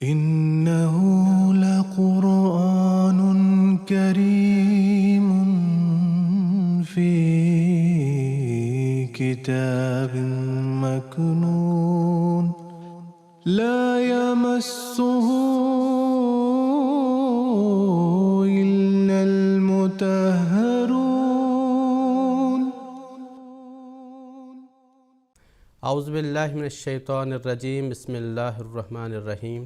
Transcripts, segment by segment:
إنه لقرآن كريم في كتاب مكنون لا يمسه إلا المطهرون اعوذ باللہ من الشیطان الرجیم بسم اللہ الرحمن الرحیم۔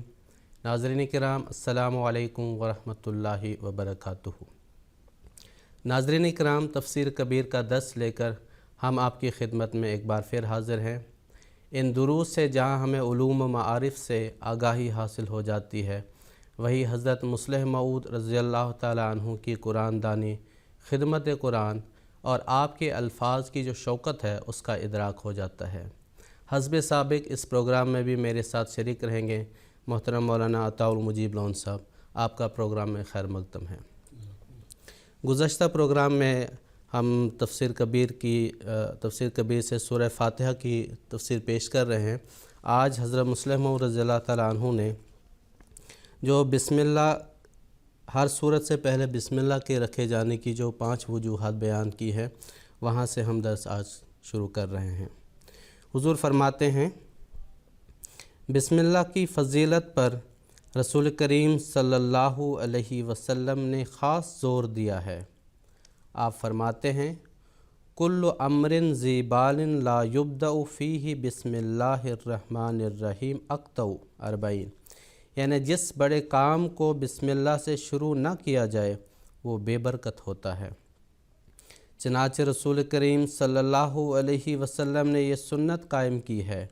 ناظرین کرام السلام علیکم ورحمۃ اللہ وبرکاتہ۔ ناظرین کرام، تفسیر کبیر کا درس لے کر ہم آپ کی خدمت میں ایک بار پھر حاضر ہیں۔ ان دروس سے جہاں ہمیں علوم و معارف سے آگاہی حاصل ہو جاتی ہے، وہی حضرت مصلح موعود رضی اللہ تعالی عنہ کی قرآن دانی، خدمت قرآن اور آپ کے الفاظ کی جو شوکت ہے اس کا ادراک ہو جاتا ہے۔ حسب سابق اس پروگرام میں بھی میرے ساتھ شریک رہیں گے محترم مولانا عطاء المجیب لون صاحب۔ آپ کا پروگرام میں خیر مقدم ہے۔ گزشتہ پروگرام میں ہم تفسیر کبیر سے سورہ فاتحہ کی تفسیر پیش کر رہے ہیں۔ آج حضرت مصلح موعود رضی اللہ تعالیٰ عنہ نے جو بسم اللہ، ہر صورت سے پہلے بسم اللہ کے رکھے جانے کی جو 5 وجوہات بیان کی ہے، وہاں سے ہم درس آج شروع کر رہے ہیں۔ حضور فرماتے ہیں، بسم اللہ کی فضیلت پر رسول کریم صلی اللہ علیہ وسلم نے خاص زور دیا ہے۔ آپ فرماتے ہیں، کل امر ذی بال لا یبدأ فیہ بسم اللہ الرحمن الرحیم اقطع 40، یعنی جس بڑے کام کو بسم اللہ سے شروع نہ کیا جائے وہ بے برکت ہوتا ہے۔ چنانچہ رسول کریم صلی اللہ علیہ وسلم نے یہ سنت قائم کی ہے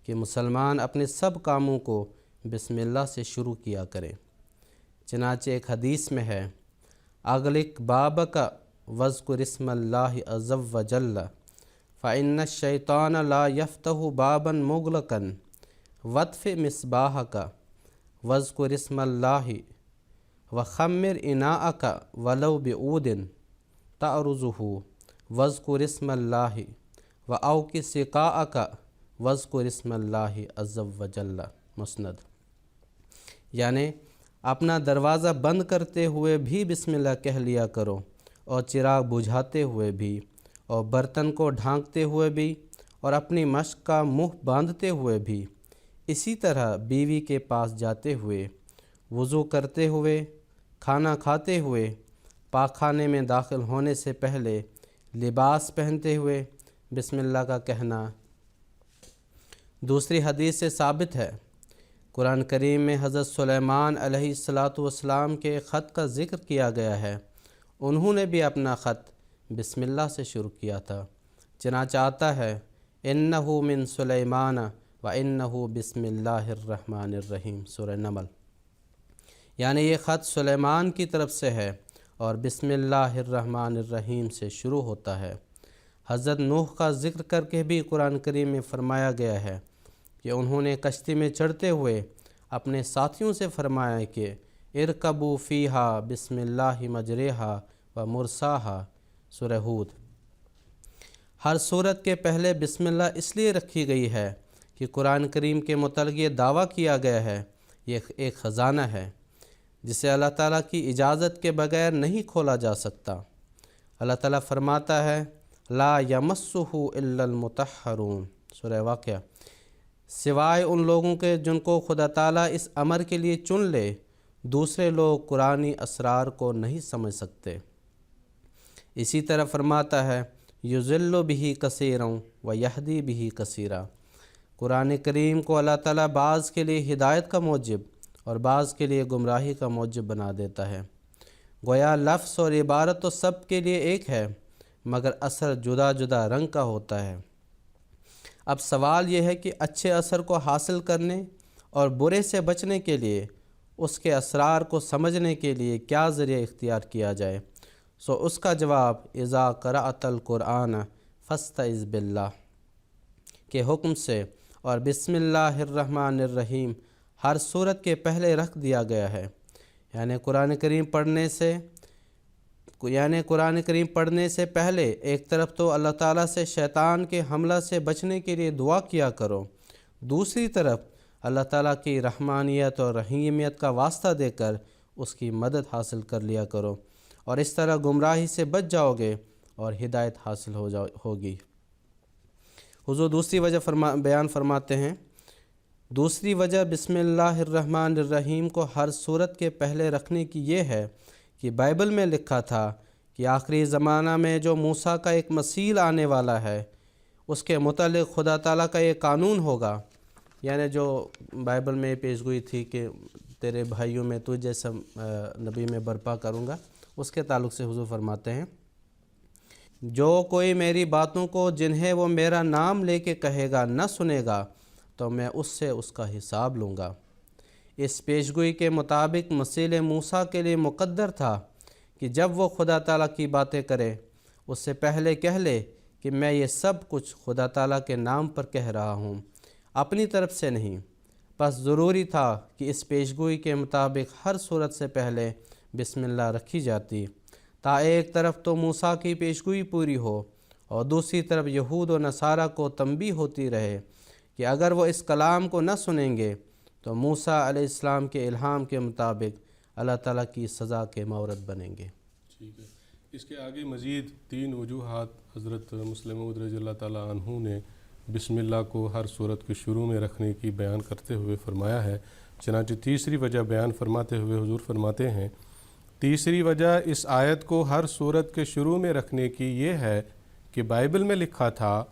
کہ مسلمان اپنے سب کاموں کو بسم اللہ سے شروع کیا کریں۔ چنانچہ ایک حدیث میں ہے، اغلق بابک واذکر اسم اللہ عز وجل فإن الشیطان لا یفتح بابا مغلقا واطفئ مصباحک واذکر اسم اللہ وخمر اناءک ولو بعود تعرضہ واذکر اسم اللہ واوقِ سقاءک واذکر اسم اللہ عز وجل۔ مسند، یعنی اپنا دروازہ بند کرتے ہوئے بھی بسم اللہ کہہ لیا کرو، اور چراغ بجھاتے ہوئے بھی، اور برتن کو ڈھانکتے ہوئے بھی، اور اپنی مشق کا منہ باندھتے ہوئے بھی، اسی طرح بیوی کے پاس جاتے ہوئے، وضو کرتے ہوئے، کھانا کھاتے ہوئے، پاکخانے میں داخل ہونے سے پہلے، لباس پہنتے ہوئے بسم اللہ کا کہنا۔ دوسری حدیث سے ثابت ہے، قرآن کریم میں حضرت سلیمان علیہ السلام کے خط کا ذکر کیا گیا ہے۔ انہوں نے بھی اپنا خط بسم اللہ سے شروع کیا تھا۔ چنانچہ آتا ہے، انہ من سلیمان و انہ بسم اللہ الرحمن الرحیم، سورہ نمل، یعنی یہ خط سلیمان کی طرف سے ہے اور بسم اللہ الرحمن الرحیم سے شروع ہوتا ہے۔ حضرت نوح کا ذکر کر کے بھی قرآن کریم میں فرمایا گیا ہے کہ انہوں نے کشتی میں چڑھتے ہوئے اپنے ساتھیوں سے فرمایا کہ ارکبوا فیہا بسم اللہ مجریہا و مرساہا، سورہ ہود۔ ہر صورت کے پہلے بسم اللہ اس لیے رکھی گئی ہے کہ قرآن کریم کے متعلق یہ دعویٰ کیا گیا ہے، یہ ایک خزانہ ہے جسے اللہ تعالیٰ کی اجازت کے بغیر نہیں کھولا جا سکتا۔ اللہ تعالیٰ فرماتا ہے، لا یمسہ الا المطہرون، سورہ واقعہ، سوائے ان لوگوں کے جن کو خدا تعالیٰ اس امر کے لیے چن لے، دوسرے لوگ قرآنی اسرار کو نہیں سمجھ سکتے۔ اسی طرح فرماتا ہے، یضل بہ کثیرا ویہدی بہ کثیرا۔ قرآن کریم کو اللہ تعالیٰ بعض کے لیے ہدایت کا موجب اور بعض کے لیے گمراہی کا موجب بنا دیتا ہے۔ گویا لفظ اور عبارت تو سب کے لیے ایک ہے، مگر اثر جدا جدا رنگ کا ہوتا ہے۔ اب سوال یہ ہے کہ اچھے اثر کو حاصل کرنے اور برے سے بچنے کے لیے، اس کے اسرار کو سمجھنے کے لیے کیا ذریعہ اختیار کیا جائے؟ سو اس کا جواب اذا قرأت القرآن فاستعذ باللہ کے حکم سے اور بسم اللہ الرحمن الرحیم ہر صورت کے پہلے رکھ دیا گیا ہے۔ یعنی قرآن کریم پڑھنے سے پہلے ایک طرف تو اللہ تعالیٰ سے شیطان کے حملہ سے بچنے کے لیے دعا کیا کرو، دوسری طرف اللہ تعالیٰ کی رحمانیت اور رحیمیت کا واسطہ دے کر اس کی مدد حاصل کر لیا کرو، اور اس طرح گمراہی سے بچ جاؤ گے اور ہدایت حاصل ہوگی۔ حضور دوسری وجہ بیان فرماتے ہیں، دوسری وجہ بسم اللہ الرحمن الرحیم کو ہر صورت کے پہلے رکھنے کی یہ ہے کہ بائبل میں لکھا تھا کہ آخری زمانہ میں جو موسیٰ کا ایک مسیح آنے والا ہے، اس کے متعلق خدا تعالیٰ کا یہ قانون ہوگا، یعنی جو بائبل میں پیش گوئی تھی کہ تیرے بھائیوں میں تجھ جیسا نبی میں برپا کروں گا، اس کے تعلق سے حضور فرماتے ہیں، جو کوئی میری باتوں کو جنہیں وہ میرا نام لے کے کہے گا نہ سنے گا تو میں اس سے اس کا حساب لوں گا۔ اس پیشگوئی کے مطابق مسیح موسیٰ کے لیے مقدر تھا کہ جب وہ خدا تعالیٰ کی باتیں کرے اس سے پہلے کہہ لے کہ میں یہ سب کچھ خدا تعالیٰ کے نام پر کہہ رہا ہوں، اپنی طرف سے نہیں۔ پس ضروری تھا کہ اس پیشگوئی کے مطابق ہر صورت سے پہلے بسم اللہ رکھی جاتی، تا ایک طرف تو موسیٰ کی پیشگوئی پوری ہو اور دوسری طرف یہود و نصارہ کو تنبیہ ہوتی رہے کہ اگر وہ اس کلام کو نہ سنیں گے تو موسیٰ علیہ السلام کے الہام کے مطابق اللہ تعالیٰ کی سزا کے مورد بنیں گے۔ ٹھیک ہے، اس کے آگے مزید 3 وجوہات حضرت مسلم موعود رضی اللہ تعالیٰ عنہ نے بسم اللہ کو ہر صورت کے شروع میں رکھنے کی بیان کرتے ہوئے فرمایا ہے۔ چنانچہ تیسری وجہ بیان فرماتے ہوئے حضور فرماتے ہیں، تیسری وجہ اس آیت کو ہر صورت کے شروع میں رکھنے کی یہ ہے کہ بائبل میں لکھا تھا،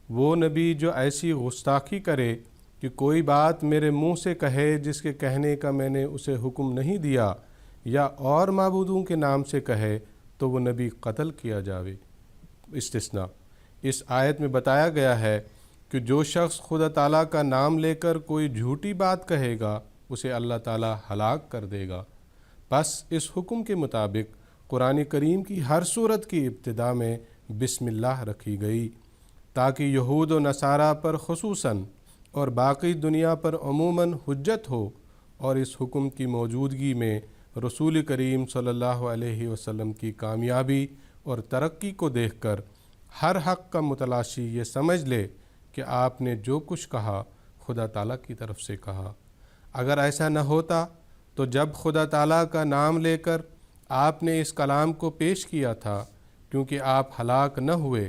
وہ نبی جو ایسی گستاخی کرے کہ کوئی بات میرے منہ سے کہے جس کے کہنے کا میں نے اسے حکم نہیں دیا، یا اور معبودوں کے نام سے کہے تو وہ نبی قتل کیا جاوے۔ استثناء اس آیت میں بتایا گیا ہے کہ جو شخص خدا تعالیٰ کا نام لے کر کوئی جھوٹی بات کہے گا اسے اللہ تعالیٰ ہلاک کر دے گا۔ بس اس حکم کے مطابق قرآن کریم کی ہر صورت کی ابتدا میں بسم اللہ رکھی گئی تاکہ یہود و نصارہ پر خصوصاً اور باقی دنیا پر عموماً حجت ہو، اور اس حکم کی موجودگی میں رسول کریم صلی اللہ علیہ وسلم کی کامیابی اور ترقی کو دیکھ کر ہر حق کا متلاشی یہ سمجھ لے کہ آپ نے جو کچھ کہا خدا تعالیٰ کی طرف سے کہا۔ اگر ایسا نہ ہوتا تو جب خدا تعالیٰ کا نام لے کر آپ نے اس کلام کو پیش کیا تھا، کیونکہ آپ ہلاک نہ ہوئے،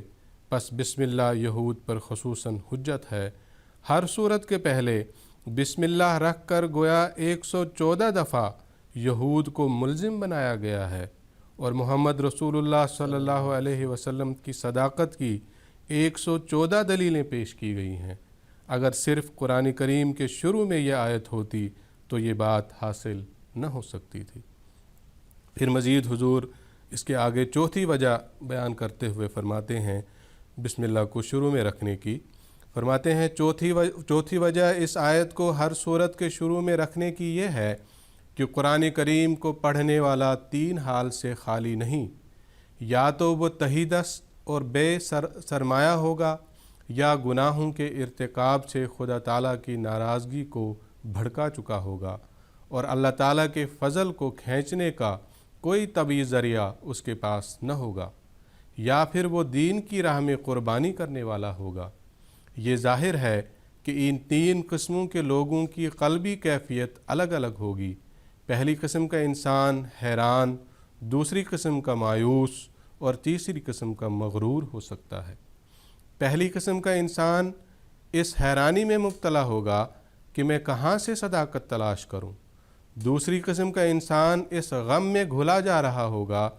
پس بسم اللہ یہود پر خصوصاً حجت ہے۔ ہر صورت کے پہلے بسم اللہ رکھ کر گویا 114 دفعہ یہود کو ملزم بنایا گیا ہے، اور محمد رسول اللہ صلی اللہ علیہ وسلم کی صداقت کی 114 دلیلیں پیش کی گئی ہیں۔ اگر صرف قرآن کریم کے شروع میں یہ آیت ہوتی تو یہ بات حاصل نہ ہو سکتی تھی۔ پھر مزید حضور اس کے آگے چوتھی وجہ بیان کرتے ہوئے فرماتے ہیں بسم اللہ کو شروع میں رکھنے کی، فرماتے ہیں چوتھی وجہ اس آیت کو ہر صورت کے شروع میں رکھنے کی یہ ہے کہ قرآن کریم کو پڑھنے والا 3 حال سے خالی نہیں، یا تو وہ تہی دست اور بے سرمایہ ہوگا، یا گناہوں کے ارتکاب سے خدا تعالیٰ کی ناراضگی کو بھڑکا چکا ہوگا، اور اللہ تعالیٰ کے فضل کو کھینچنے کا کوئی طبعی ذریعہ اس کے پاس نہ ہوگا، یا پھر وہ دین کی راہ میں قربانی کرنے والا ہوگا۔ یہ ظاہر ہے کہ ان 3 قسموں کے لوگوں کی قلبی کیفیت الگ الگ ہوگی۔ پہلی قسم کا انسان حیران، دوسری قسم کا مایوس، اور تیسری قسم کا مغرور ہو سکتا ہے۔ پہلی قسم کا انسان اس حیرانی میں مبتلا ہوگا کہ میں کہاں سے صداقت تلاش کروں، دوسری قسم کا انسان اس غم میں گھلا جا رہا ہوگا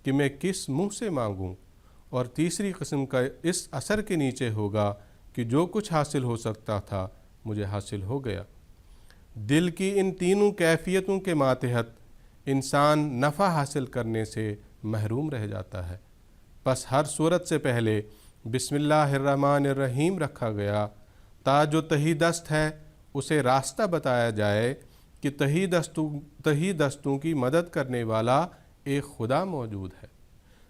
کہ میں کس منہ سے مانگوں، اور تیسری قسم کا اس اثر کے نیچے ہوگا کہ جو کچھ حاصل ہو سکتا تھا مجھے حاصل ہو گیا۔ دل کی ان تینوں کیفیتوں کے ماتحت انسان نفع حاصل کرنے سے محروم رہ جاتا ہے۔ پس ہر صورت سے پہلے بسم اللہ الرحمن الرحیم رکھا گیا تا جو تہی دست ہے اسے راستہ بتایا جائے کہ تہی دستوں کی مدد کرنے والا ایک خدا موجود ہے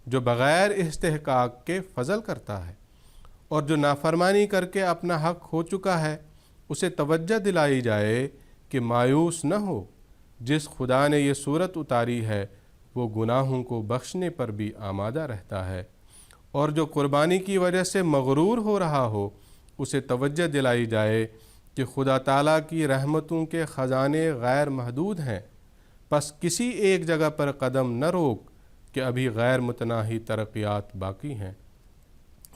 جو بغیر استحقاق کے فضل کرتا ہے، اور جو نافرمانی کر کے اپنا حق کھو چکا ہے اسے توجہ دلائی جائے کہ مایوس نہ ہو۔ جس خدا نے یہ صورت اتاری ہے وہ گناہوں کو بخشنے پر بھی آمادہ رہتا ہے، اور جو قربانی کی وجہ سے مغرور ہو رہا ہو اسے توجہ دلائی جائے کہ خدا تعالیٰ کی رحمتوں کے خزانے غیر محدود ہیں، پس کسی ایک جگہ پر قدم نہ روک کہ ابھی غیر متناہی ترقیات باقی ہیں۔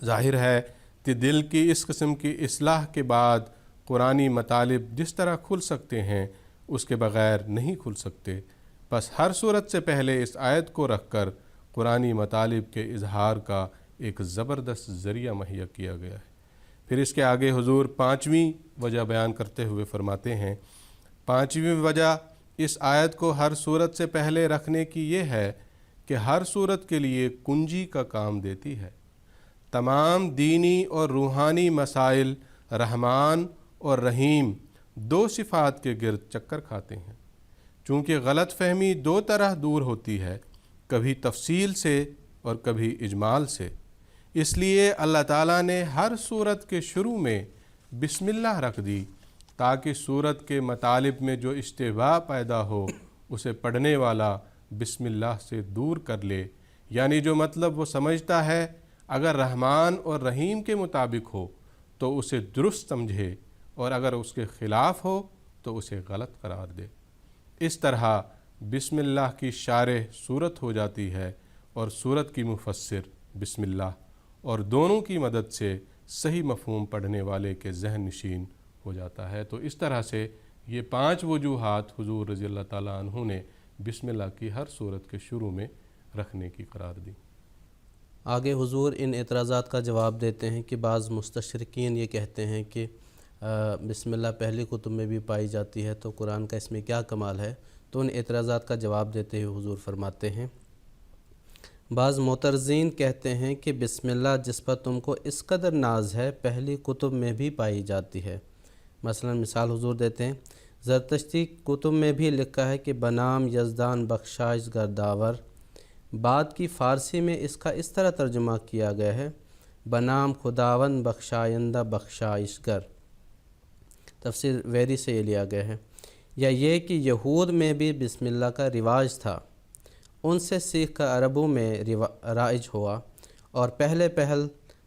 ظاہر ہے کہ دل کی اس قسم کی اصلاح کے بعد قرآنی مطالب جس طرح کھل سکتے ہیں اس کے بغیر نہیں کھل سکتے، پس ہر صورت سے پہلے اس آیت کو رکھ کر قرآنی مطالب کے اظہار کا ایک زبردست ذریعہ مہیا کیا گیا ہے۔ پھر اس کے آگے حضور پانچویں وجہ بیان کرتے ہوئے فرماتے ہیں، پانچویں وجہ اس آیت کو ہر صورت سے پہلے رکھنے کی یہ ہے کہ ہر صورت کے لیے کنجی کا کام دیتی ہے۔ تمام دینی اور روحانی مسائل رحمان اور رحیم دو صفات کے گرد چکر کھاتے ہیں۔ چونکہ غلط فہمی دو طرح دور ہوتی ہے، کبھی تفصیل سے اور کبھی اجمال سے، اس لیے اللہ تعالیٰ نے ہر صورت کے شروع میں بسم اللہ رکھ دی تاکہ صورت کے مطالب میں جو اشتباہ پیدا ہو اسے پڑھنے والا بسم اللہ سے دور کر لے، یعنی جو مطلب وہ سمجھتا ہے اگر رحمان اور رحیم کے مطابق ہو تو اسے درست سمجھے، اور اگر اس کے خلاف ہو تو اسے غلط قرار دے۔ اس طرح بسم اللہ کی شارح صورت ہو جاتی ہے اور صورت کی مفسر بسم اللہ، اور دونوں کی مدد سے صحیح مفہوم پڑھنے والے کے ذہن نشین ہو جاتا ہے۔ تو اس طرح سے یہ 5 وجوہات حضور رضی اللہ تعالیٰ عنہ نے بسم اللہ کی ہر صورت کے شروع میں رکھنے کی قرار دی۔ آگے حضور ان اعتراضات کا جواب دیتے ہیں کہ بعض مستشرقین یہ کہتے ہیں کہ بسم اللہ پہلی کتب میں بھی پائی جاتی ہے تو قرآن کا اس میں کیا کمال ہے۔ تو ان اعتراضات کا جواب دیتے ہوئے حضور فرماتے ہیں، بعض معترضین کہتے ہیں کہ بسم اللہ جس پر تم کو اس قدر ناز ہے پہلی کتب میں بھی پائی جاتی ہے۔ مثلا مثال حضور دیتے ہیں، زرتشتی کتب میں بھی لکھا ہے کہ بنام یزدان بخشائش گرداور، بعد کی فارسی میں اس کا اس طرح ترجمہ کیا گیا ہے، بنام خداوند بخشائندہ بخشائش گر۔ تفسیر ویری سے یہ لیا گیا ہے۔ یا یہ کہ یہود میں بھی بسم اللہ کا رواج تھا، ان سے سیکھ کر عربوں میں رائج ہوا، اور پہلے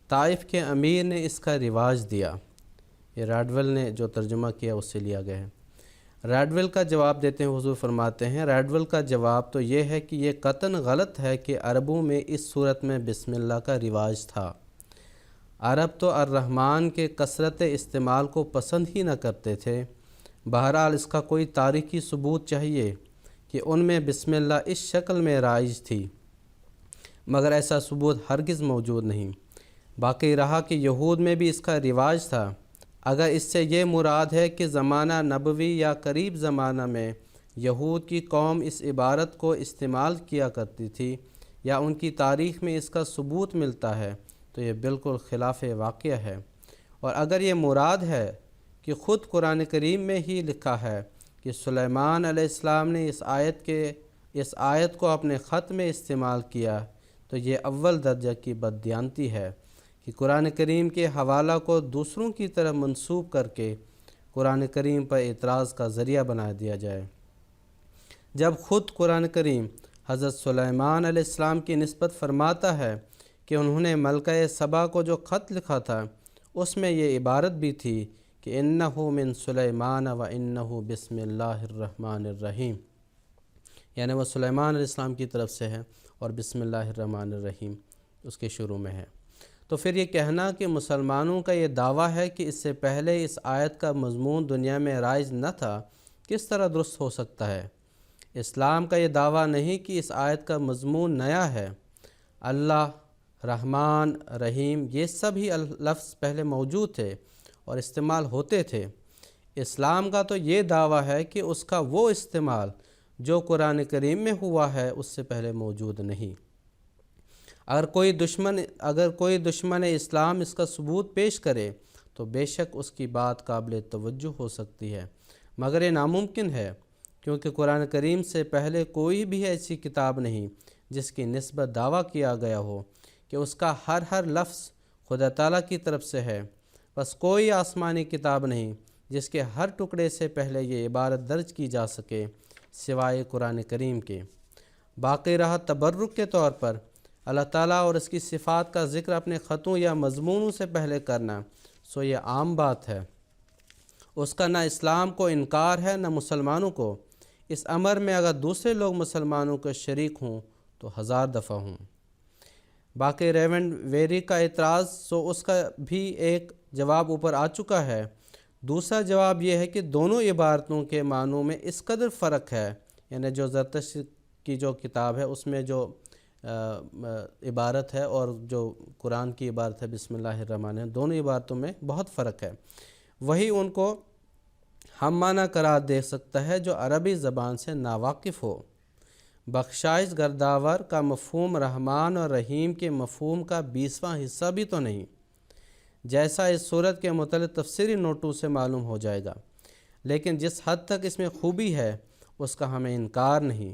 طائف کے امیر نے اس کا رواج دیا۔ یہ راڈول نے جو ترجمہ کیا اس سے لیا گیا ہے۔ راڈول کا جواب دیتے ہیں حضور فرماتے ہیں، راڈول کا جواب تو یہ ہے کہ یہ قطعاً غلط ہے کہ عربوں میں اس صورت میں بسم اللہ کا رواج تھا۔ عرب تو الرحمن کے کثرت استعمال کو پسند ہی نہ کرتے تھے۔ بہرحال اس کا کوئی تاریخی ثبوت چاہیے کہ ان میں بسم اللہ اس شکل میں رائج تھی، مگر ایسا ثبوت ہرگز موجود نہیں۔ باقی رہا کہ یہود میں بھی اس کا رواج تھا، اگر اس سے یہ مراد ہے کہ زمانہ نبوی یا قریب زمانہ میں یہود کی قوم اس عبارت کو استعمال کیا کرتی تھی یا ان کی تاریخ میں اس کا ثبوت ملتا ہے تو یہ بالکل خلاف واقعہ ہے۔ اور اگر یہ مراد ہے کہ خود قرآن کریم میں ہی لکھا ہے کہ سلیمان علیہ السلام نے اس آیت کو اپنے خط میں استعمال کیا، تو یہ اول درجہ کی بددیانتی ہے کہ قرآن کریم کے حوالہ کو دوسروں کی طرف منسوب کر کے قرآن کریم پر اعتراض کا ذریعہ بنا دیا جائے، جب خود قرآن کریم حضرت سلیمان علیہ السلام کی نسبت فرماتا ہے کہ انہوں نے ملکہ سبا کو جو خط لکھا تھا اس میں یہ عبارت بھی تھی کہ انہو من سلیمان و انہو بسم اللہ الرحمن الرحیم، یعنی وہ سلیمان علیہ السلام کی طرف سے ہے اور بسم اللہ الرحمن الرحیم اس کے شروع میں ہے۔ تو پھر یہ کہنا کہ مسلمانوں کا یہ دعویٰ ہے کہ اس سے پہلے اس آیت کا مضمون دنیا میں رائج نہ تھا، کس طرح درست ہو سکتا ہے؟ اسلام کا یہ دعویٰ نہیں کہ اس آیت کا مضمون نیا ہے۔ اللہ، رحمان، رحیم یہ سب ہی لفظ پہلے موجود تھے اور استعمال ہوتے تھے۔ اسلام کا تو یہ دعویٰ ہے کہ اس کا وہ استعمال جو قرآن کریم میں ہوا ہے اس سے پہلے موجود نہیں۔ اگر کوئی دشمن اسلام اس کا ثبوت پیش کرے تو بے شک اس کی بات قابل توجہ ہو سکتی ہے، مگر یہ ناممکن ہے، کیونکہ قرآن کریم سے پہلے کوئی بھی ایسی کتاب نہیں جس کی نسبت دعویٰ کیا گیا ہو کہ اس کا ہر لفظ خدا تعالیٰ کی طرف سے ہے۔ بس کوئی آسمانی کتاب نہیں جس کے ہر ٹکڑے سے پہلے یہ عبارت درج کی جا سکے سوائے قرآن کریم کے۔ باقی رہا تبرک کے طور پر اللہ تعالیٰ اور اس کی صفات کا ذکر اپنے خطوں یا مضمونوں سے پہلے کرنا، سو یہ عام بات ہے، اس کا نہ اسلام کو انکار ہے نہ مسلمانوں کو۔ اس امر میں اگر دوسرے لوگ مسلمانوں کے شریک ہوں تو 1000 دفعہ ہوں۔ باقی ریونڈ ویری کا اعتراض سو اس کا بھی ایک جواب اوپر آ چکا ہے۔ دوسرا جواب یہ ہے کہ دونوں عبارتوں کے معنوں میں اس قدر فرق ہے، یعنی جو زرتشت کی جو کتاب ہے اس میں جو عبارت ہے اور جو قرآن کی عبارت ہے بسم اللہ الرحمن الرحیم، دونوں عبارتوں میں بہت فرق ہے۔ وہی ان کو ہم معنی قرار دے سکتا ہے جو عربی زبان سے ناواقف ہو۔ بخشائش گرداور کا مفہوم رحمان اور رحیم کے مفہوم کا 20واں حصہ بھی تو نہیں، جیسا اس صورت کے متعلق تفسیری نوٹوں سے معلوم ہو جائے گا، لیکن جس حد تک اس میں خوبی ہے اس کا ہمیں انکار نہیں۔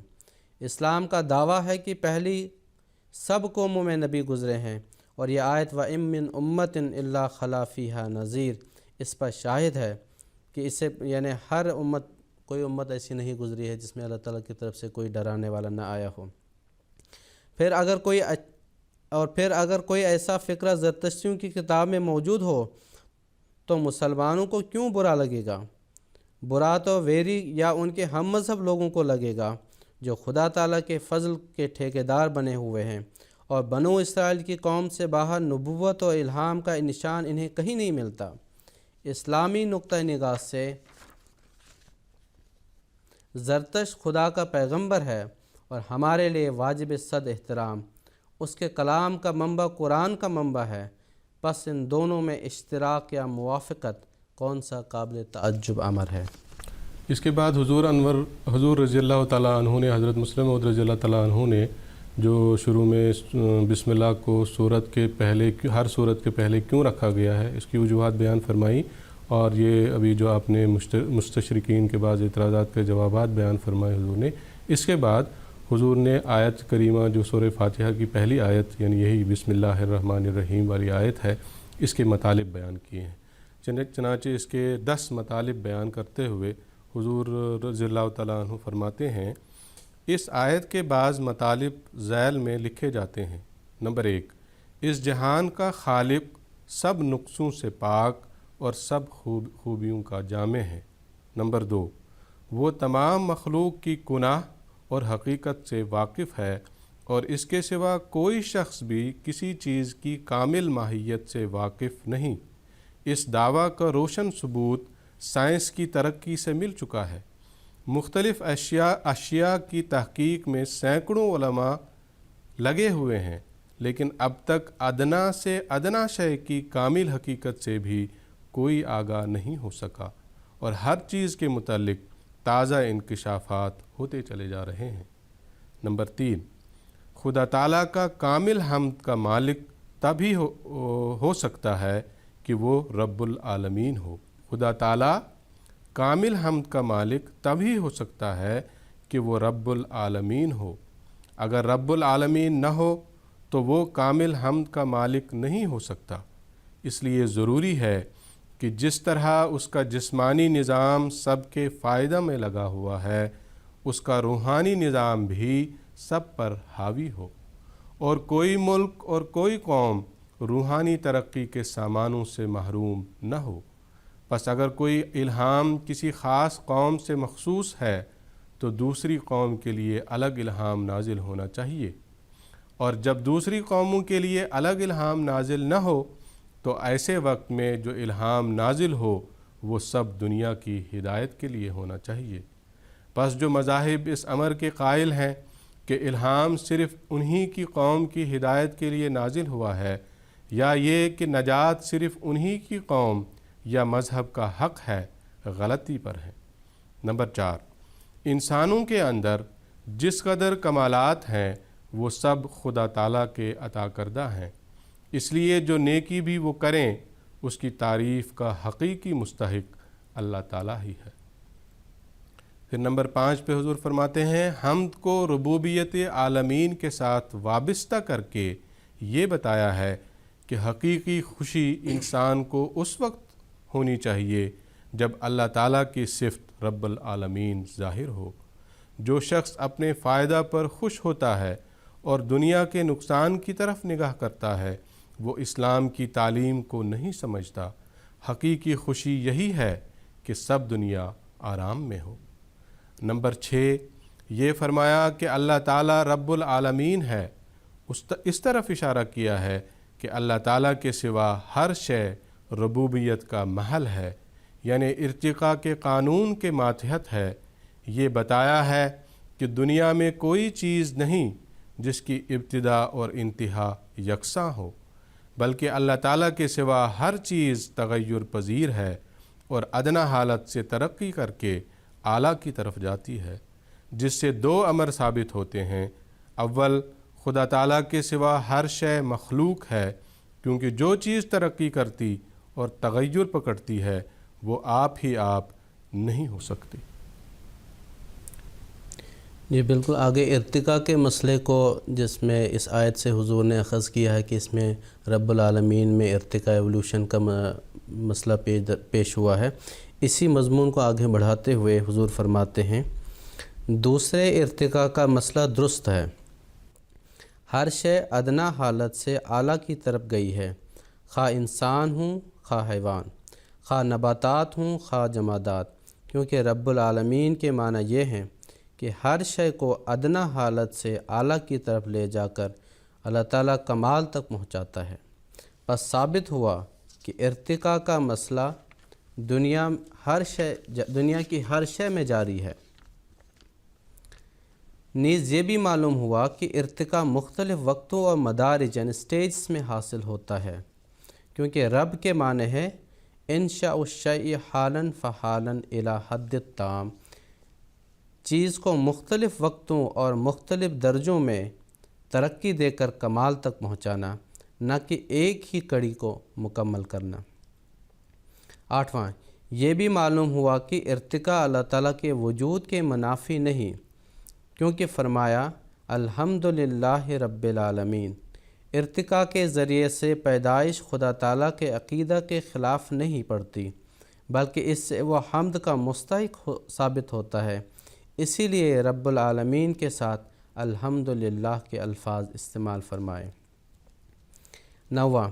اسلام کا دعویٰ ہے کہ پہلی سب قوموں میں نبی گزرے ہیں، اور یہ آیت وَإِن مِّن أُمَّةٍ إِلَّا خَلَا فِيهَا نَذِيرٌ اس پر شاہد ہے کہ اس سے یعنی ہر امت، کوئی امت ایسی نہیں گزری ہے جس میں اللہ تعالیٰ کی طرف سے کوئی ڈرانے والا نہ آیا ہو۔ پھر اگر کوئی ایسا فقرہ زرتشتیوں کی کتاب میں موجود ہو تو مسلمانوں کو کیوں برا لگے گا؟ برا تو ویری یا ان کے ہم مذہب لوگوں کو لگے گا جو خدا تعالیٰ کے فضل کے ٹھیکیدار بنے ہوئے ہیں، اور بنو اسرائیل کی قوم سے باہر نبوت و الہام کا نشان انہیں کہیں نہیں ملتا۔ اسلامی نقطہ نگاہ سے زرتشت خدا کا پیغمبر ہے اور ہمارے لیے واجب صد احترام۔ اس کے کلام کا منبع قرآن کا منبع ہے، پس ان دونوں میں اشتراک یا موافقت کون سا قابل تعجب امر ہے؟ اس کے بعد حضور رضی اللہ تعالیٰ عنہ نے، حضرت مسلم موعود رضی اللہ تعالیٰ عنہ نے جو شروع میں بسم اللہ کو سورت کے پہلے، ہر سورت کے پہلے کیوں رکھا گیا ہے، اس کی وجوہات بیان فرمائی، اور یہ ابھی جو آپ نے مستشرقین کے بعض اعتراضات کے جوابات بیان فرمائے حضور نے۔ اس کے بعد حضور نے آیت کریمہ جو سورہ فاتحہ کی پہلی آیت، یعنی یہی بسم اللہ الرحمن الرحیم والی آیت ہے، اس کے مطالب بیان کیے ہیں۔ چنانچہ اس کے 10 مطالب بیان کرتے ہوئے حضور رضی اللہ تعالیٰ عنہ فرماتے ہیں، اس آیت کے بعض مطالب ذیل میں لکھے جاتے ہیں۔ نمبر 1، اس جہان کا خالق سب نقصوں سے پاک اور سب خوبیوں کا جامع ہے۔ نمبر 2، وہ تمام مخلوق کی کنہ اور حقیقت سے واقف ہے، اور اس کے سوا کوئی شخص بھی کسی چیز کی کامل ماہیت سے واقف نہیں۔ اس دعویٰ کا روشن ثبوت سائنس کی ترقی سے مل چکا ہے۔ مختلف اشیاء کی تحقیق میں سینکڑوں علماء لگے ہوئے ہیں، لیکن اب تک ادنا سے ادنا شے کی کامل حقیقت سے بھی کوئی آگاہ نہیں ہو سکا، اور ہر چیز کے متعلق تازہ انکشافات ہوتے چلے جا رہے ہیں۔ نمبر 3، خدا تعالیٰ کا کامل حمد کا مالک تبھی ہو سکتا ہے کہ وہ رب العالمین ہو۔ خدا تعالیٰ کامل حمد کا مالک تبھی ہو سکتا ہے کہ وہ رب العالمین ہو۔ اگر رب العالمین نہ ہو تو وہ کامل حمد کا مالک نہیں ہو سکتا۔ اس لیے ضروری ہے کہ جس طرح اس کا جسمانی نظام سب کے فائدہ میں لگا ہوا ہے، اس کا روحانی نظام بھی سب پر حاوی ہو، اور کوئی ملک اور کوئی قوم روحانی ترقی کے سامانوں سے محروم نہ ہو۔ پس اگر کوئی الہام کسی خاص قوم سے مخصوص ہے تو دوسری قوم کے لیے الگ الہام نازل ہونا چاہیے، اور جب دوسری قوموں کے لیے الگ الہام نازل نہ ہو تو ایسے وقت میں جو الہام نازل ہو وہ سب دنیا کی ہدایت کے لیے ہونا چاہیے۔ پس جو مذاہب اس امر کے قائل ہیں کہ الہام صرف انہی کی قوم کی ہدایت کے لیے نازل ہوا ہے، یا یہ کہ نجات صرف انہی کی قوم یا مذہب کا حق ہے، غلطی پر ہیں۔ نمبر 4، انسانوں کے اندر جس قدر کمالات ہیں وہ سب خدا تعالیٰ کے عطا کردہ ہیں، اس لیے جو نیکی بھی وہ کریں اس کی تعریف کا حقیقی مستحق اللہ تعالیٰ ہی ہے۔ پھر نمبر 5 پہ حضور فرماتے ہیں، حمد کو ربوبیت عالمین کے ساتھ وابستہ کر کے یہ بتایا ہے کہ حقیقی خوشی انسان کو اس وقت ہونی چاہیے جب اللہ تعالیٰ کی صفت رب العالمین ظاہر ہو۔ جو شخص اپنے فائدہ پر خوش ہوتا ہے اور دنیا کے نقصان کی طرف نگاہ کرتا ہے، وہ اسلام کی تعلیم کو نہیں سمجھتا۔ حقیقی خوشی یہی ہے کہ سب دنیا آرام میں ہو۔ نمبر 6، یہ فرمایا کہ اللہ تعالیٰ رب العالمین ہے۔ اس طرف اشارہ کیا ہے کہ اللہ تعالیٰ کے سوا ہر شے ربوبیت کا محل ہے، یعنی ارتقاء کے قانون کے ماتحت ہے۔ یہ بتایا ہے کہ دنیا میں کوئی چیز نہیں جس کی ابتدا اور انتہا یکساں ہو، بلکہ اللہ تعالیٰ کے سوا ہر چیز تغیر پذیر ہے اور ادنا حالت سے ترقی کر کے اعلیٰ کی طرف جاتی ہے، جس سے 2 امر ثابت ہوتے ہیں۔ اول، خدا تعالیٰ کے سوا ہر شے مخلوق ہے، کیونکہ جو چیز ترقی کرتی اور تغیر پکڑتی ہے وہ آپ ہی آپ نہیں ہو سکتی۔ جی بالکل، آگے ارتقاء کے مسئلے کو جس میں اس آیت سے حضور نے اخذ کیا ہے کہ اس میں رب العالمین میں ارتقاء ایولوشن کا مسئلہ پیش ہوا ہے، اسی مضمون کو آگے بڑھاتے ہوئے حضور فرماتے ہیں، دوسرے ارتقاء کا مسئلہ درست ہے، ہر شے ادنا حالت سے اعلیٰ کی طرف گئی ہے، خواہ انسان ہوں خواہ حیوان، خواہ نباتات ہوں خواہ جمادات، کیونکہ رب العالمین کے معنی یہ ہیں کہ ہر شے کو ادنا حالت سے اعلیٰ کی طرف لے جا کر اللہ تعالیٰ کمال تک پہنچاتا ہے۔ پس ثابت ہوا کہ ارتقاء کا مسئلہ دنیا کی ہر شے میں جاری ہے۔ نیز یہ بھی معلوم ہوا کہ ارتقاء مختلف وقتوں اور مدارج یعنی سٹیجز میں حاصل ہوتا ہے، کیونکہ رب کے معنی ہے انشاء الشیء حالاً فحالاً الی حد التام، چیز کو مختلف وقتوں اور مختلف درجوں میں ترقی دے کر کمال تک پہنچانا، نہ کہ ایک ہی کڑی کو مکمل کرنا۔ 8واں، یہ بھی معلوم ہوا کہ ارتقاء اللہ تعالیٰ کے وجود کے منافی نہیں، کیونکہ فرمایا الحمدللہ رب العالمین، ارتقاء کے ذریعے سے پیدائش خدا تعالیٰ کے عقیدہ کے خلاف نہیں پڑتی، بلکہ اس سے وہ حمد کا مستحق ثابت ہوتا ہے، اسی لیے رب العالمین کے ساتھ الحمدللہ کے الفاظ استعمال فرمائے۔ 9واں،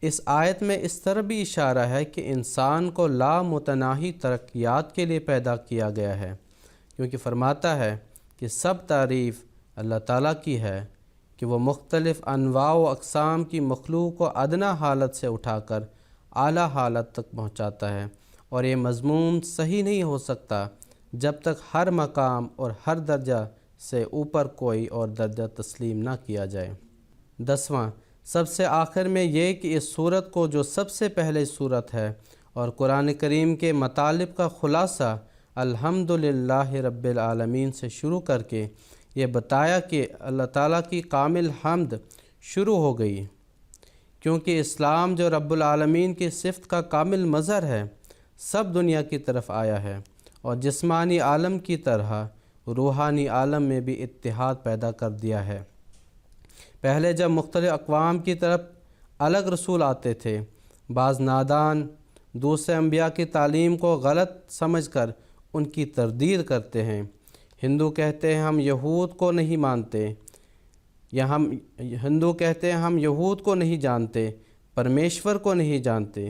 اس آیت میں اس طرح بھی اشارہ ہے کہ انسان کو لامتناہی ترقیات کے لیے پیدا کیا گیا ہے، کیونکہ فرماتا ہے کہ سب تعریف اللہ تعالیٰ کی ہے کہ وہ مختلف انواع و اقسام کی مخلوق کو ادنا حالت سے اٹھا کر اعلیٰ حالت تک پہنچاتا ہے، اور یہ مضمون صحیح نہیں ہو سکتا جب تک ہر مقام اور ہر درجہ سے اوپر کوئی اور درجہ تسلیم نہ کیا جائے۔ 10واں، سب سے آخر میں یہ کہ اس صورت کو جو سب سے پہلے صورت ہے اور قرآن کریم کے مطالب کا خلاصہ الحمدللہ رب العالمین سے شروع کر کے یہ بتایا کہ اللہ تعالیٰ کی کامل حمد شروع ہو گئی، کیونکہ اسلام جو رب العالمین کی صفت کا کامل مظہر ہے سب دنیا کی طرف آیا ہے، اور جسمانی عالم کی طرح روحانی عالم میں بھی اتحاد پیدا کر دیا ہے۔ پہلے جب مختلف اقوام کی طرف الگ رسول آتے تھے، بعض نادان دوسرے انبیاء کی تعلیم کو غلط سمجھ کر ان کی تردید کرتے ہیں۔ ہندو کہتے ہیں ہم یہود کو نہیں مانتے، ہندو کہتے ہیں ہم یہود کو نہیں جانتے، پرمیشور کو نہیں جانتے۔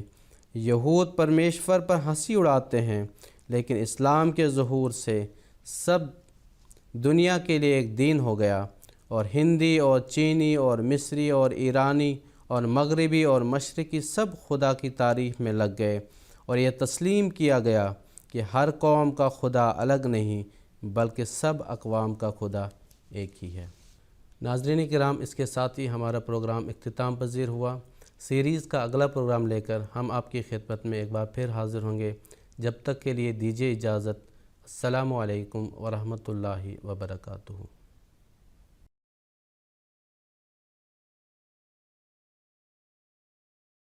یہود پرمیشور پر ہنسی اڑاتے ہیں، لیکن اسلام کے ظہور سے سب دنیا کے لیے ایک دین ہو گیا، اور ہندی اور چینی اور مصری اور ایرانی اور مغربی اور مشرقی سب خدا کی تعریف میں لگ گئے، اور یہ تسلیم کیا گیا کہ ہر قوم کا خدا الگ نہیں بلکہ سب اقوام کا خدا ایک ہی ہے۔ ناظرین کرام، اس کے ساتھ ہی ہمارا پروگرام اختتام پذیر ہوا۔ سیریز کا اگلا پروگرام لے کر ہم آپ کی خدمت میں ایک بار پھر حاضر ہوں گے۔ جب تک کے لیے دیجیے اجازت۔ السلام علیکم ورحمۃ اللہ وبرکاتہ۔